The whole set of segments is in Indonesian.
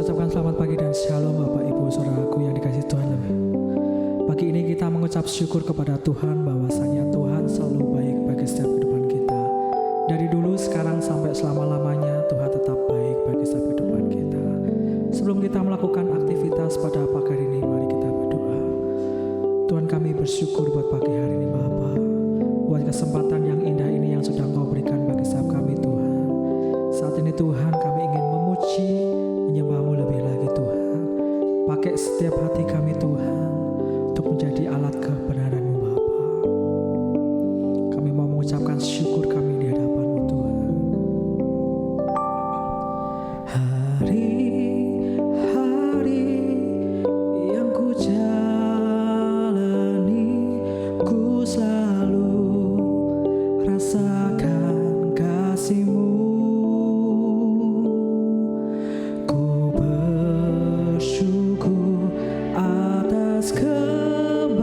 ucapkan selamat pagi dan shalom Bapak Ibu Saudaraku yang dikasihi Tuhan. Pagi ini kita mengucap syukur kepada Tuhan bahwasanya Tuhan selalu baik bagi setiap kehidupan kita. Dari dulu, sekarang, sampai selama-lamanya Tuhan tetap baik bagi setiap kehidupan kita. Sebelum kita melakukan aktivitas pada pagi hari ini, mari kita berdoa. Tuhan, kami bersyukur buat pagi hari ini Bapa, buat kesempatan yang indah ini yang sudah Engkau berikan bagi setiap kami Tuhan. Saat ini Tuhan, kami ingin memuji, menyembah-Mu lebih lagi Tuhan. Pakai setiap hati kami Tuhan untuk menjadi alat kebenaran-Mu Bapa. Kami mau mengucapkan syukur kami di hadapan-Mu Tuhan. Hari-hari yang ku jalani, ku selalu rasakan kasih-Mu.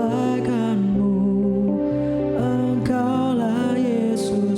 Kebaikan-Mu, Engkaulah Yesus.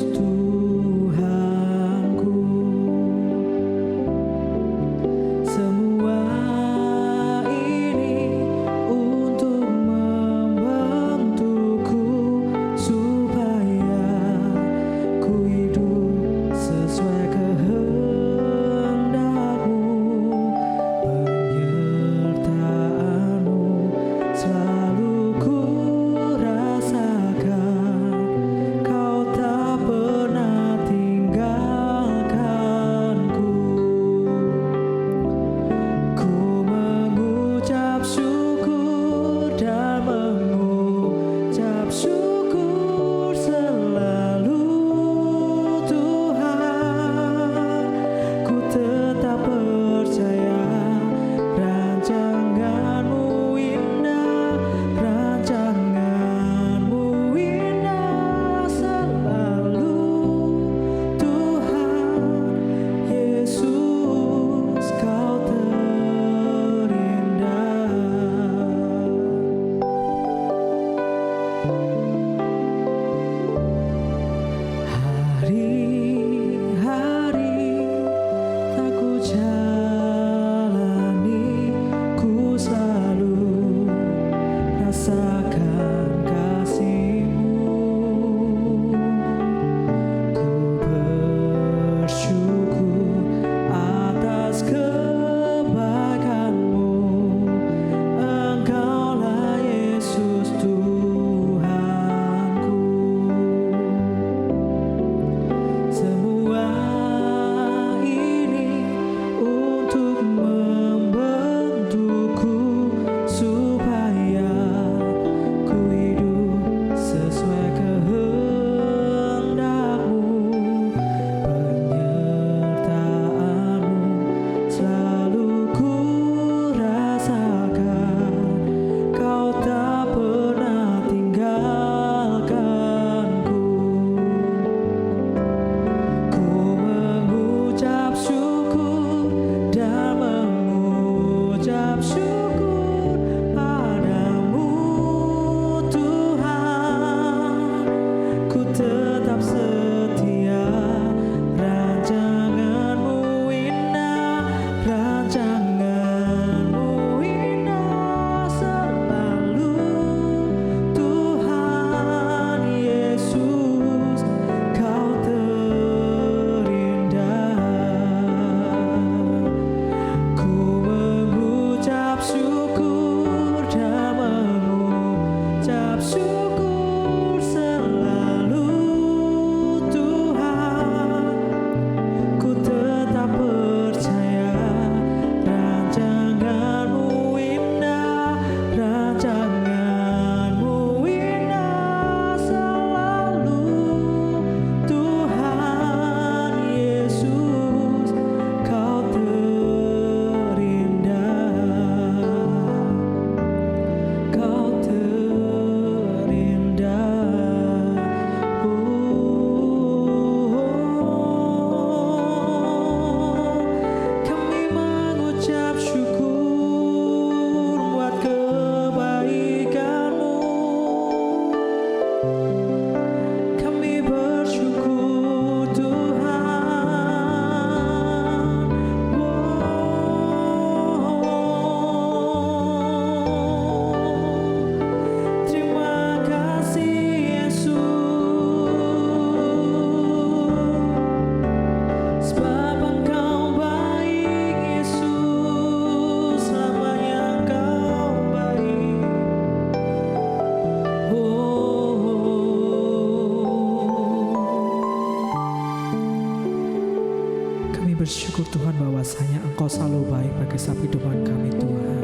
bersyukur Tuhan bahwasanya Engkau selalu baik bagi setiap kehidupan kami Tuhan.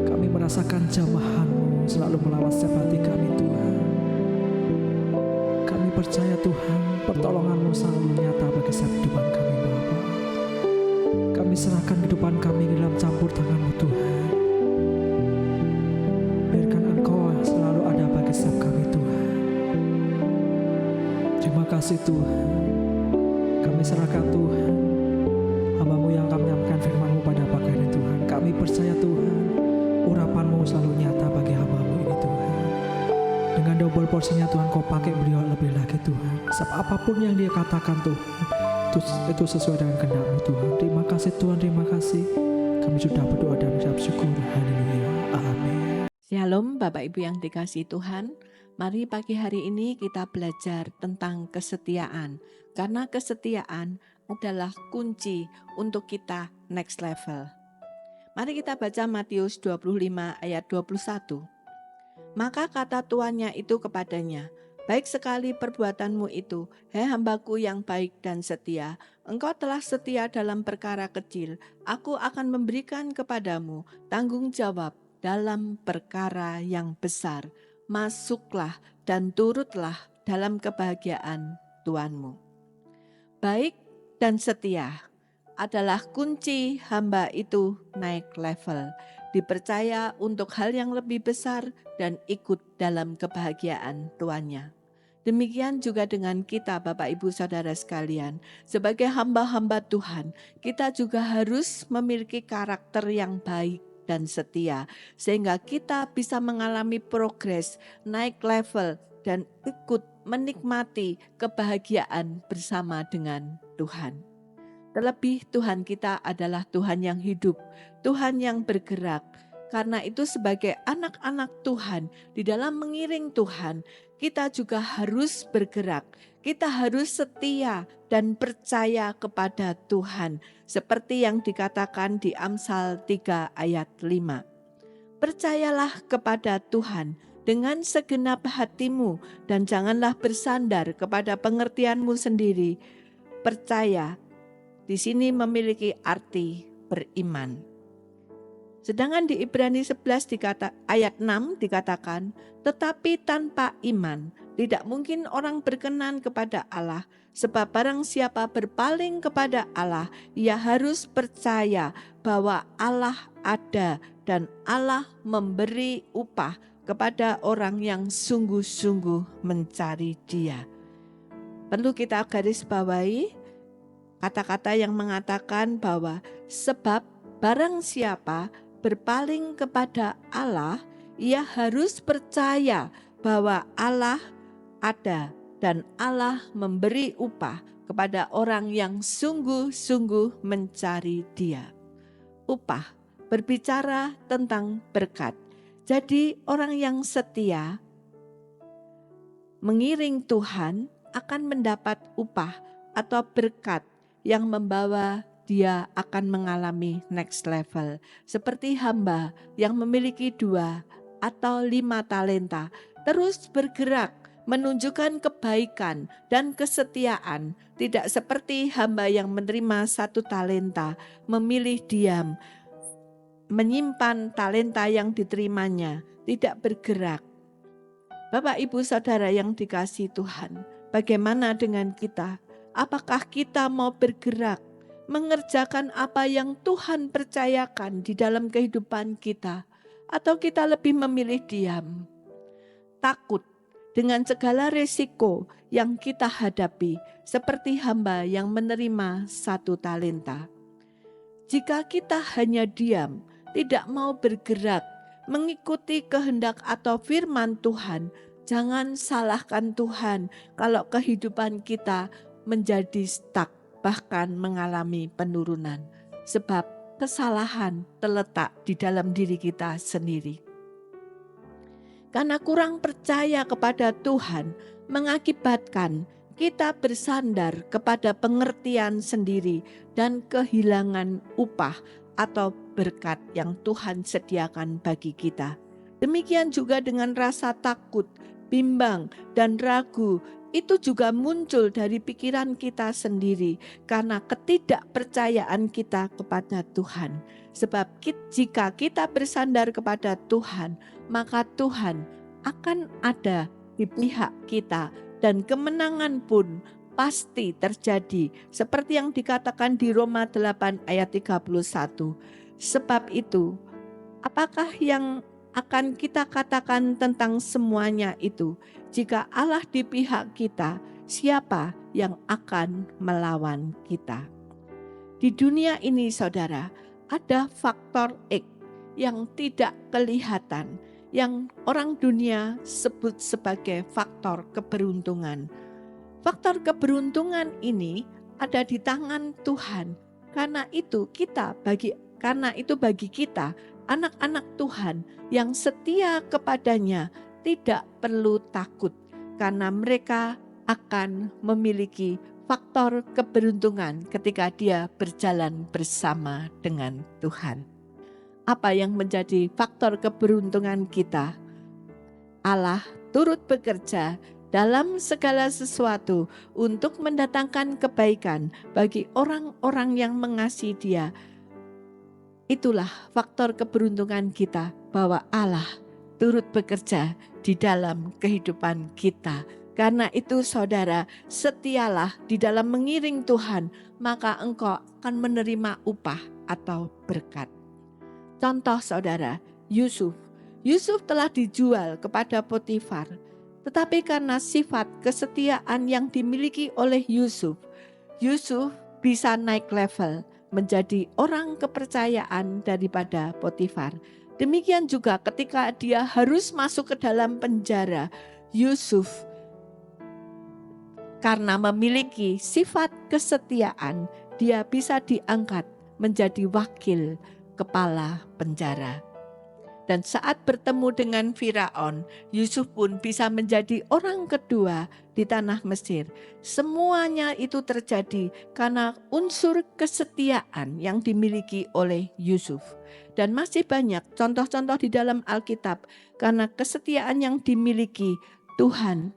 Kami merasakan jamahan-Mu selalu melawat setiap hati kami Tuhan. Kami percaya Tuhan, pertolongan-Mu selalu nyata bagi setiap kehidupan kami Bapa. Kami serahkan kehidupan kami dalam campur tangan-Mu Tuhan. Biarkan Engkau selalu ada bagi setiap kami Tuhan. Terima kasih Tuhan. Kami serahkan Tuhan hamba-Mu yang akan menyampaikan firman-Mu pada pagi ini Tuhan. Kami percaya Tuhan, urapan-Mu selalu nyata bagi hamba-Mu ini Tuhan. Dengan double porsinya Tuhan, Kau pakai beliau lebih lagi Tuhan. Sebab apapun yang dia katakan Tuhan, itu sesuai dengan kehendak-Mu Tuhan. Terima kasih Tuhan, terima kasih. Kami sudah berdoa dan mengucap syukur. Haleluya. Amin. Shalom Bapak Ibu yang dikasihi Tuhan. Mari pagi hari ini kita belajar tentang kesetiaan. Karena kesetiaan adalah kunci untuk kita next level. Mari kita baca Matius 25 ayat 21. Maka kata tuannya itu kepadanya, baik sekali perbuatanmu itu, hai hambaku yang baik dan setia. Engkau telah setia dalam perkara kecil, aku akan memberikan kepadamu tanggung jawab dalam perkara yang besar. Masuklah dan turutlah dalam kebahagiaan Tuanmu. Baik dan setia adalah kunci hamba itu naik level, dipercaya untuk hal yang lebih besar dan ikut dalam kebahagiaan tuannya. Demikian juga dengan kita Bapak Ibu Saudara sekalian, sebagai hamba-hamba Tuhan, kita juga harus memiliki karakter yang baik dan setia, sehingga kita bisa mengalami progres, naik level, dan ikut menikmati kebahagiaan bersama dengan Tuhan. Terlebih Tuhan kita adalah Tuhan yang hidup, Tuhan yang bergerak. Karena itu sebagai anak-anak Tuhan, di dalam mengiring Tuhan, kita juga harus bergerak. Kita harus setia dan percaya kepada Tuhan. Seperti yang dikatakan di Amsal 3 ayat 5. Percayalah kepada Tuhan dengan segenap hatimu dan janganlah bersandar kepada pengertianmu sendiri. Percaya di sini memiliki arti beriman. Sedangkan di Ibrani 11 ayat 6 dikatakan, tetapi tanpa iman tidak mungkin orang berkenan kepada Allah, sebab barang siapa berpaling kepada Allah, ia harus percaya bahwa Allah ada dan Allah memberi upah kepada orang yang sungguh-sungguh mencari Dia. Perlu kita garis bawahi kata-kata yang mengatakan bahwa sebab barang siapa berpaling kepada Allah, ia harus percaya bahwa Allah ada dan Allah memberi upah kepada orang yang sungguh-sungguh mencari Dia. Upah berbicara tentang berkat. Jadi orang yang setia mengiring Tuhan akan mendapat upah atau berkat yang membawa dia akan mengalami next level. Seperti hamba yang memiliki 2 atau 5 talenta, terus bergerak menunjukkan kebaikan dan kesetiaan. Tidak seperti hamba yang menerima 1 talenta, memilih diam, menyimpan talenta yang diterimanya, tidak bergerak. Bapak Ibu Saudara yang dikasihi Tuhan, bagaimana dengan kita? Apakah kita mau bergerak, mengerjakan apa yang Tuhan percayakan di dalam kehidupan kita, atau kita lebih memilih diam, takut dengan segala risiko yang kita hadapi, seperti hamba yang menerima 1 talenta? Jika kita hanya diam, tidak mau bergerak, mengikuti kehendak atau firman Tuhan, jangan salahkan Tuhan kalau kehidupan kita menjadi stuck, bahkan mengalami penurunan. Sebab kesalahan terletak di dalam diri kita sendiri. Karena kurang percaya kepada Tuhan mengakibatkan kita bersandar kepada pengertian sendiri dan kehilangan upah atau berkat yang Tuhan sediakan bagi kita. Demikian juga dengan rasa takut, bimbang, dan ragu. itu juga muncul dari pikiran kita sendiri karena ketidakpercayaan kita kepada Tuhan. Sebab jika kita bersandar kepada Tuhan, maka Tuhan akan ada di pihak kita dan kemenangan pun pasti terjadi. Seperti yang dikatakan di Roma 8 ayat 31. Sebab itu, apakah yang akan kita katakan tentang semuanya itu? Jika Allah di pihak kita, siapa yang akan melawan kita? Di dunia ini, saudara, ada faktor X yang tidak kelihatan, yang orang dunia sebut sebagai faktor keberuntungan. Faktor keberuntungan ini ada di tangan Tuhan. Karena itu bagi kita, anak-anak Tuhan yang setia kepadanya, tidak perlu takut karena mereka akan memiliki faktor keberuntungan ketika dia berjalan bersama dengan Tuhan. Apa yang menjadi faktor keberuntungan kita? Allah turut bekerja dalam segala sesuatu untuk mendatangkan kebaikan bagi orang-orang yang mengasihi Dia. Itulah faktor keberuntungan kita, bahwa Allah turut bekerja di dalam kehidupan kita. Karena itu saudara, setialah di dalam mengiring Tuhan, maka engkau akan menerima upah atau berkat. Contoh saudara, Yusuf telah dijual kepada Potifar, tetapi karena sifat kesetiaan yang dimiliki oleh Yusuf bisa naik level menjadi orang kepercayaan daripada Potifar. Demikian juga ketika dia harus masuk ke dalam penjara, Yusuf karena memiliki sifat kesetiaan, dia bisa diangkat menjadi wakil kepala penjara. Dan saat bertemu dengan Firaun, Yusuf pun bisa menjadi orang kedua di tanah Mesir. Semuanya itu terjadi karena unsur kesetiaan yang dimiliki oleh Yusuf. Dan masih banyak contoh-contoh di dalam Alkitab karena kesetiaan yang dimiliki Tuhan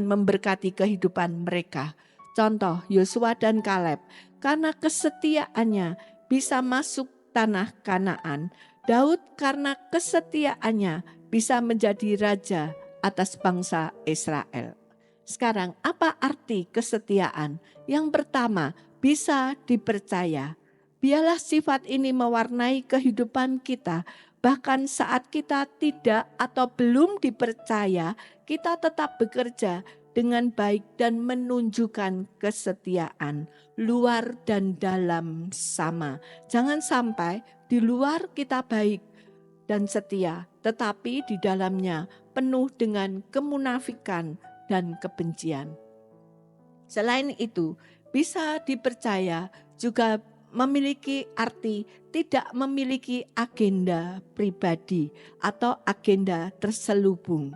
memberkati kehidupan mereka. Contoh Yosua dan Kaleb, karena kesetiaannya bisa masuk tanah Kanaan. Daud karena kesetiaannya bisa menjadi raja atas bangsa Israel. Sekarang apa arti kesetiaan? Yang pertama, bisa dipercaya. Biarlah sifat ini mewarnai kehidupan kita. Bahkan saat kita tidak atau belum dipercaya, kita tetap bekerja dengan baik dan menunjukkan kesetiaan. Luar dan dalam sama. Jangan sampai di luar kita baik dan setia, tetapi di dalamnya penuh dengan kemunafikan dan kebencian. Selain itu, bisa dipercaya juga memiliki arti tidak memiliki agenda pribadi atau agenda terselubung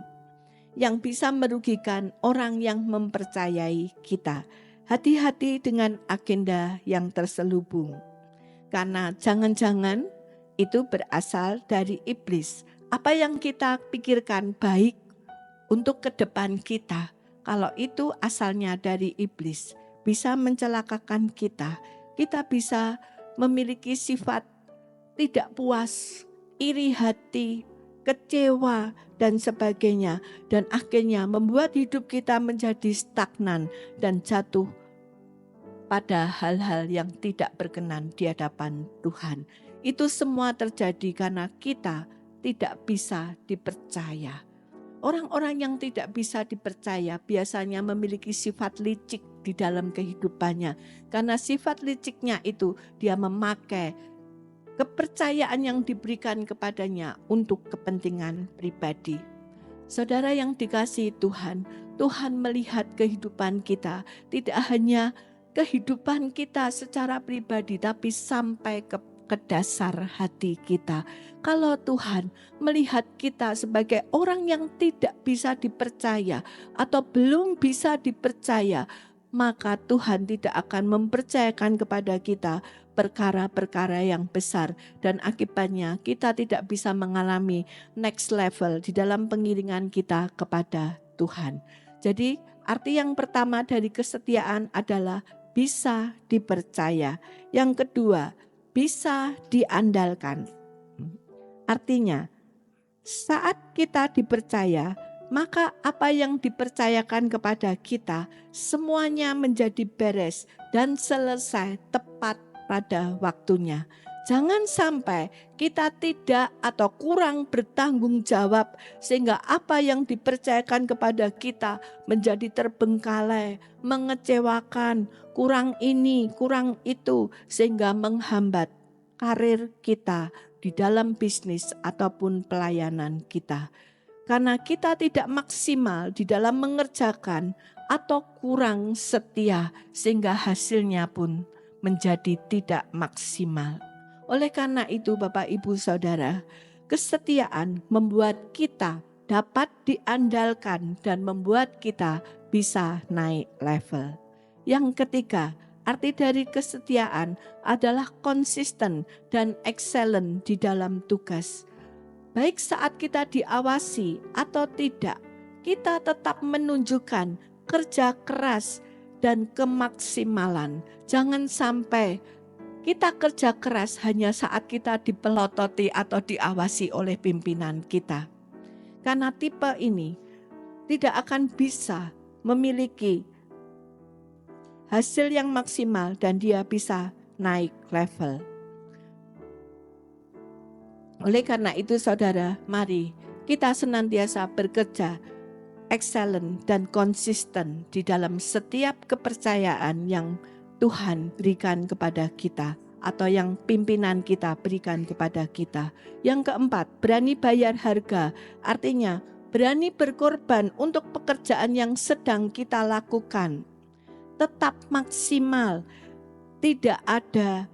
yang bisa merugikan orang yang mempercayai kita. Hati-hati dengan agenda yang terselubung. Karena jangan-jangan itu berasal dari iblis. Apa yang kita pikirkan baik untuk ke depan kita, kalau itu asalnya dari iblis, bisa mencelakakan kita. Kita bisa memiliki sifat tidak puas, iri hati, kecewa, dan sebagainya. Dan akhirnya membuat hidup kita menjadi stagnan dan jatuh pada hal-hal yang tidak berkenan di hadapan Tuhan. Itu semua terjadi karena kita tidak bisa dipercaya. Orang-orang yang tidak bisa dipercaya biasanya memiliki sifat licik di dalam kehidupannya. Karena sifat liciknya itu dia memakai kepercayaan yang diberikan kepadanya untuk kepentingan pribadi. Saudara yang dikasihi Tuhan, Tuhan melihat kehidupan kita tidak hanya kehidupan kita secara pribadi, tapi sampai ke dasar hati kita. Kalau Tuhan melihat kita sebagai orang yang tidak bisa dipercaya atau belum bisa dipercaya, maka Tuhan tidak akan mempercayakan kepada kita perkara-perkara yang besar, dan akibatnya kita tidak bisa mengalami next level di dalam pengiringan kita kepada Tuhan. Jadi Arti yang pertama dari kesetiaan adalah bisa dipercaya. Yang kedua, bisa diandalkan. Artinya, saat kita dipercaya, maka apa yang dipercayakan kepada kita semuanya menjadi beres dan selesai tepat pada waktunya. Jangan sampai kita tidak atau kurang bertanggung jawab sehingga apa yang dipercayakan kepada kita menjadi terbengkalai, mengecewakan, kurang ini, kurang itu, sehingga menghambat karir kita di dalam bisnis ataupun pelayanan kita. Karena kita tidak maksimal di dalam mengerjakan atau kurang setia sehingga hasilnya pun menjadi tidak maksimal. Oleh karena itu Bapak Ibu Saudara, kesetiaan membuat kita dapat diandalkan dan membuat kita bisa naik level. Yang ketiga, arti dari kesetiaan adalah konsisten dan excellent di dalam tugas. Baik saat kita diawasi atau tidak, kita tetap menunjukkan kerja keras dan kemaksimalan. Jangan sampai kita kerja keras hanya saat kita dipelototi atau diawasi oleh pimpinan kita. Karena tipe ini tidak akan bisa memiliki hasil yang maksimal dan dia bisa naik level. Oleh karena itu saudara, mari kita senantiasa bekerja excellent dan konsisten di dalam setiap kepercayaan yang Tuhan berikan kepada kita atau yang pimpinan kita berikan kepada kita. Yang keempat, berani bayar harga, artinya berani berkorban untuk pekerjaan yang sedang kita lakukan. Tetap maksimal, tidak ada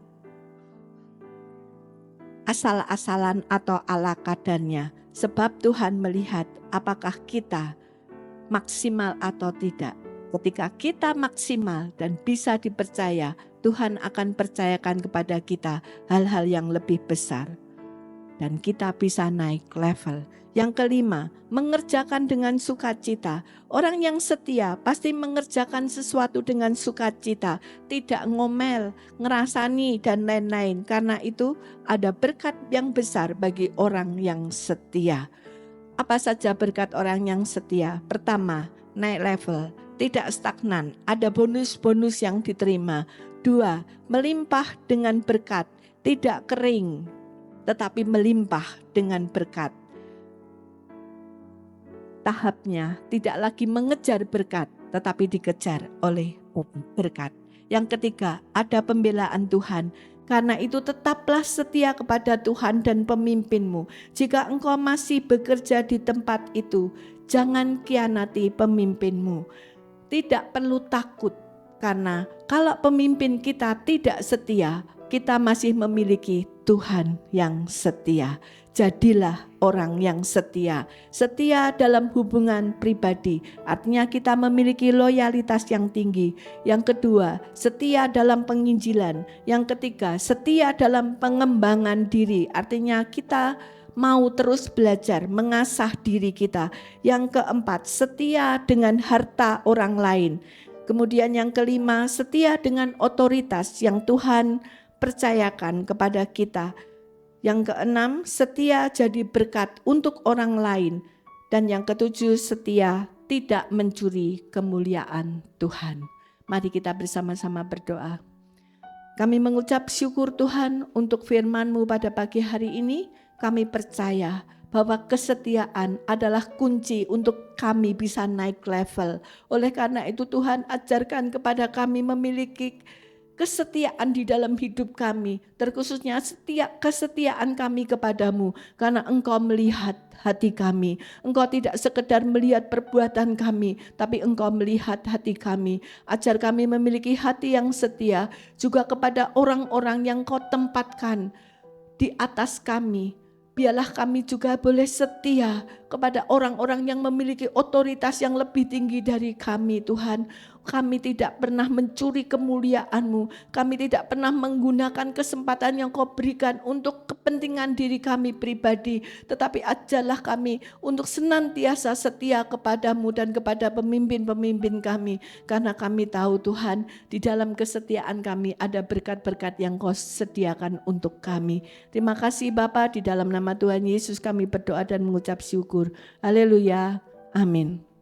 asal-asalan atau ala kadarnya, sebab Tuhan melihat apakah kita maksimal atau tidak. Ketika kita maksimal dan bisa dipercaya, Tuhan akan percayakan kepada kita hal-hal yang lebih besar dan kita bisa naik level. Yang kelima, mengerjakan dengan sukacita. Orang yang setia pasti mengerjakan sesuatu dengan sukacita, tidak ngomel, ngerasani dan lain-lain. Karena itu ada berkat yang besar bagi orang yang setia. Apa saja berkat orang yang setia? Pertama, naik level, tidak stagnan, ada bonus-bonus yang diterima. 2, melimpah dengan berkat, tidak kering, tetapi melimpah dengan berkat. Tahapnya tidak lagi mengejar berkat, tetapi dikejar oleh berkat. Yang ketiga, ada pembelaan Tuhan. Karena itu tetaplah setia kepada Tuhan dan pemimpinmu. Jika engkau masih bekerja di tempat itu, jangan khianati pemimpinmu. Tidak perlu takut, karena kalau pemimpin kita tidak setia, kita masih memiliki Tuhan yang setia. Jadilah orang yang setia. Setia dalam hubungan pribadi, artinya kita memiliki loyalitas yang tinggi. Yang kedua, setia dalam penginjilan. Yang ketiga, setia dalam pengembangan diri, artinya kita mau terus belajar, mengasah diri kita. Yang keempat, setia dengan harta orang lain. Kemudian yang kelima, setia dengan otoritas yang Tuhan percayakan kepada kita. Yang keenam, setia jadi berkat untuk orang lain. Dan yang ketujuh, setia tidak mencuri kemuliaan Tuhan. Mari kita bersama-sama berdoa. Kami mengucap syukur Tuhan untuk firman-Mu pada pagi hari ini. Kami percaya bahwa kesetiaan adalah kunci untuk kami bisa naik level. Oleh karena itu Tuhan ajarkan kepada kami memiliki kesetiaan di dalam hidup kami, terkhususnya kesetiaan kami kepadamu, karena Engkau melihat hati kami. Engkau tidak sekedar melihat perbuatan kami, tapi Engkau melihat hati kami. Ajar kami memiliki hati yang setia juga kepada orang-orang yang Kau tempatkan di atas kami. Biarlah kami juga boleh setia kepada orang-orang yang memiliki otoritas yang lebih tinggi dari kami Tuhan. Kami tidak pernah mencuri kemuliaan-Mu. Kami tidak pernah menggunakan kesempatan yang Kau berikan untuk kepentingan diri kami pribadi. Tetapi ajarlah kami untuk senantiasa setia kepada-Mu dan kepada pemimpin-pemimpin kami. Karena kami tahu Tuhan, di dalam kesetiaan kami ada berkat-berkat yang Kau sediakan untuk kami. Terima kasih Bapa, di dalam nama Tuhan Yesus kami berdoa dan mengucap syukur. Haleluya. Amin.